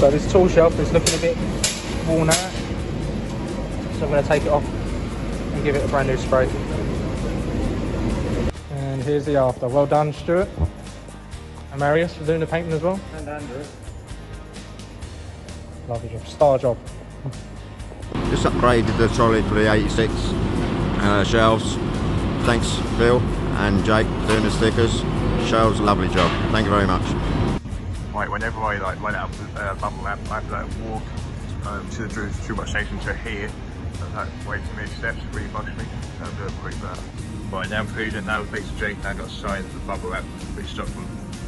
So this tool shelf is looking a bit worn out, so I'm going to take it off and give it a brand new spray. And here's the after. Well done, Stuart and Marius, for doing the painting as well. And Andrew. Lovely job, star job. Just upgraded the trolley for the 86 shelves. Thanks Phil and Jake for doing the stickers. Shelves, lovely job. Thank you very much. Right, whenever I run out of bubble wrap, I have to walk to the too much station to here. So that way too many steps really bugs me. So I'll do it quick there. Right, now I'm feeling now thanks to Jake, I got signed the bubble wrap which stopped from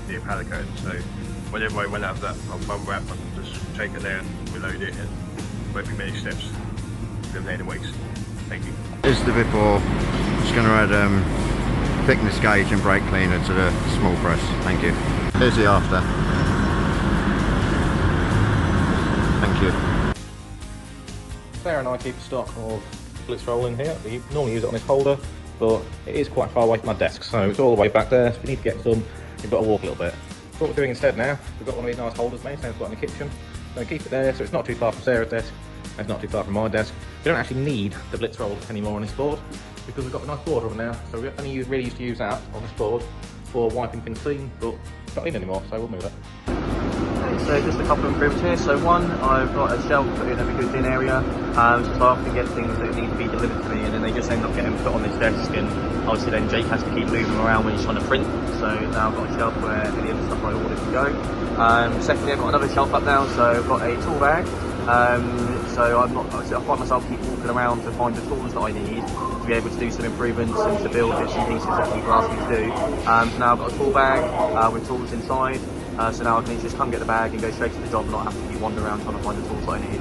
the Pelican. So whenever I run out of that bubble wrap, I can just take it there and reload it, and won't be many steps eliminating waste. Thank you. This is the before. Just going to add thickness gauge and brake cleaner to the small press. Thank you. Here's the after. Thank you. Sarah and I keep stock of blitz roll in here. We normally use it on this holder, but it is quite far away from my desk, so it's all the way back there. So if you need to get some, you've got to walk a little bit. So what we're doing instead now, we've got one of these nice holders made, same as got in the kitchen. So keep it there, so it's not too far from Sarah's desk, and it's not too far from my desk. We don't actually need the blitz roll anymore on this board, because we've got a nice board over now, so we only really used to use that on this board for wiping things clean, but it's not in anymore, so we'll move it. So just a couple of improvements here. So one, I've got a shelf put in a goods in area, so I often get things that need to be delivered to me, and then they just end up getting put on this desk, and obviously then Jake has to keep moving them around when he's trying to print. So now I've got a shelf where any of the stuff I ordered can go. Secondly, I've got another shelf up now, so I've got a tool bag. So I find myself keep walking around to find the tools that I need to be able to do some improvements and to build bits and pieces that people ask me to do. So now I've got a tool bag with tools inside. So now I can just come get the bag and go straight to the job and not have to be wandering around trying to find the tools that I need.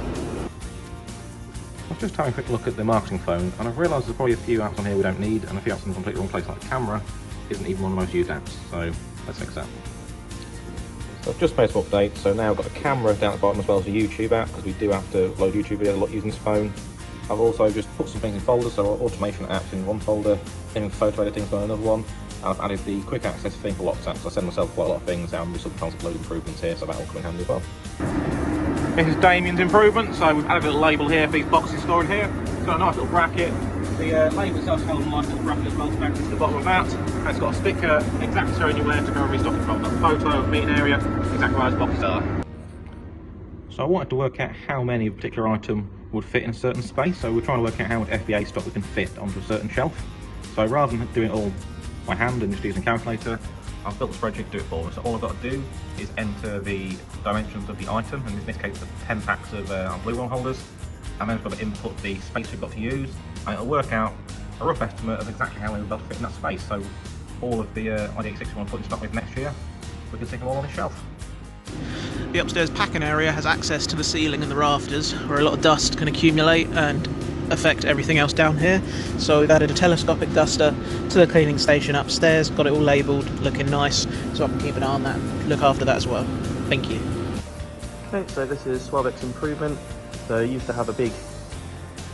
I've just had a quick look at the marketing phone, and I've realised there's probably a few apps on here we don't need, and a few apps in the completely wrong place, like the camera isn't even one of the most used apps, so let's fix that. So I've just made some updates, so now I've got the camera down at the bottom as well as the YouTube app, because we do have to load YouTube videos a lot using this phone. I've also just put some things in folders, so automation apps in one folder, then photo editing on another one. I've added the quick access thing for lots apps. I send myself quite a lot of things and we sometimes upload improvements here, so that will come in handy as well. This is Damien's improvement, so we've added a little label here for these boxes stored here. It's got a nice little bracket. The label itself held a nice little bracket as well to back to the bottom of that. And it's got a sticker exactly showing you where to go and restock it from. Got a photo of the meeting area, exactly where those boxes are. So I wanted to work out how many of a particular item would fit in a certain space, so we're trying to work out how much FBA stock we can fit onto a certain shelf. So rather than doing it all by hand and just using a calculator, I've built a spreadsheet to do it for me. So all I've got to do is enter the dimensions of the item, and in this case the 10 packs of blue roll holders, and then I've got to input the space we've got to use, and it'll work out a rough estimate of exactly how many we've got to fit in that space. So all of the ID86 we want to put in stock with next year, we can stick them all on this shelf. The upstairs packing area has access to the ceiling and the rafters, where a lot of dust can accumulate and affect everything else down here. So we've added a telescopic duster to the cleaning station upstairs, got it all labelled, looking nice, so I can keep an eye on that, look after that as well. Thank you. Okay, so this is Swabek's improvement. So he used to have a big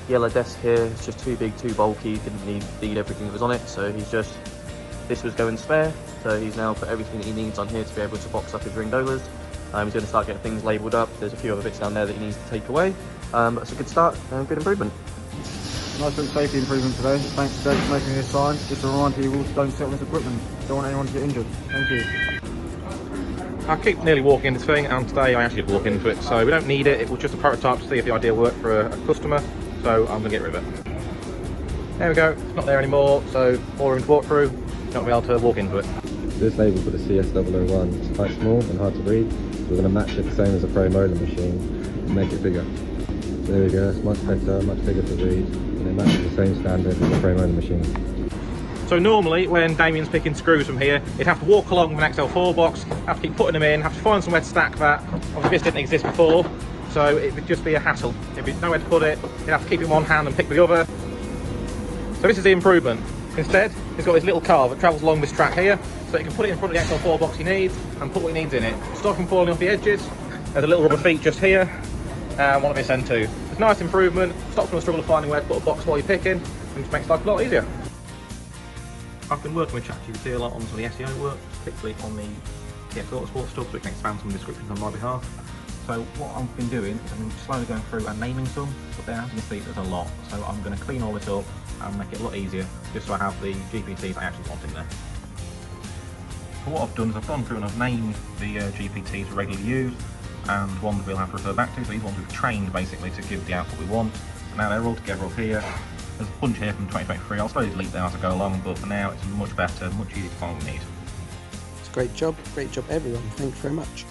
yellow desk here, it's just too big, too bulky, didn't need everything that was on it, so this was going spare, so he's now put everything that he needs on here to be able to box up his ringolas. He's going to start getting things labelled up. There's a few other bits down there that he needs to take away, but it's a good start and good improvement. Nice little safety improvement today. Thanks to Jake for making this sign. Just to remind people, don't sit on this equipment. Don't want anyone to get injured. Thank you. I keep nearly walking into this thing, and today I actually did walk into it, so we don't need it. It was just a prototype to see if the idea worked for a customer, so I'm going to get rid of it. There we go, it's not there anymore, so more room to walk through, not be able to walk into it. This label for the CS001 is quite small and hard to read. We're going to match it the same as a Pro Molar machine and make it bigger. So there we go, it's much better, much bigger to read, and it matches the same standard as a Pro Molar machine. So normally when Damien's picking screws from here, he'd have to walk along with an XL4 box, have to keep putting them in, have to find somewhere to stack that. Obviously this didn't exist before, so it would just be a hassle. There'd be nowhere to put it, he'd have to keep it in one hand and pick with the other. So this is the improvement. Instead, he's got this little car that travels along this track here, so he can put it in front of the XL4 box he needs and put what he needs in it. Stop him falling off the edges. There's a little rubber feet just here, and one of this end too. It's a nice improvement, stops from the struggle of finding where to put a box while you're picking, and just makes life a lot easier. I've been working with ChatGPT a lot on some of the SEO work, particularly on the TX Autosport stuff, so it can expand some descriptions on my behalf. So what I've been doing is I've been slowly going through and naming some, but then as you can see there's a lot. So I'm going to clean all this up and make it a lot easier, just so I have the GPTs I actually want in there. So what I've done is I've gone through and I've named the GPTs we regularly use, and ones we'll have to refer back to. So these ones we've trained basically to give the output we want. And now they're all together up here. There's a bunch here from 2023. I'll slowly delete them as I go along, but for now it's much better, much easier to find what we need. It's a great job everyone. Thanks very much.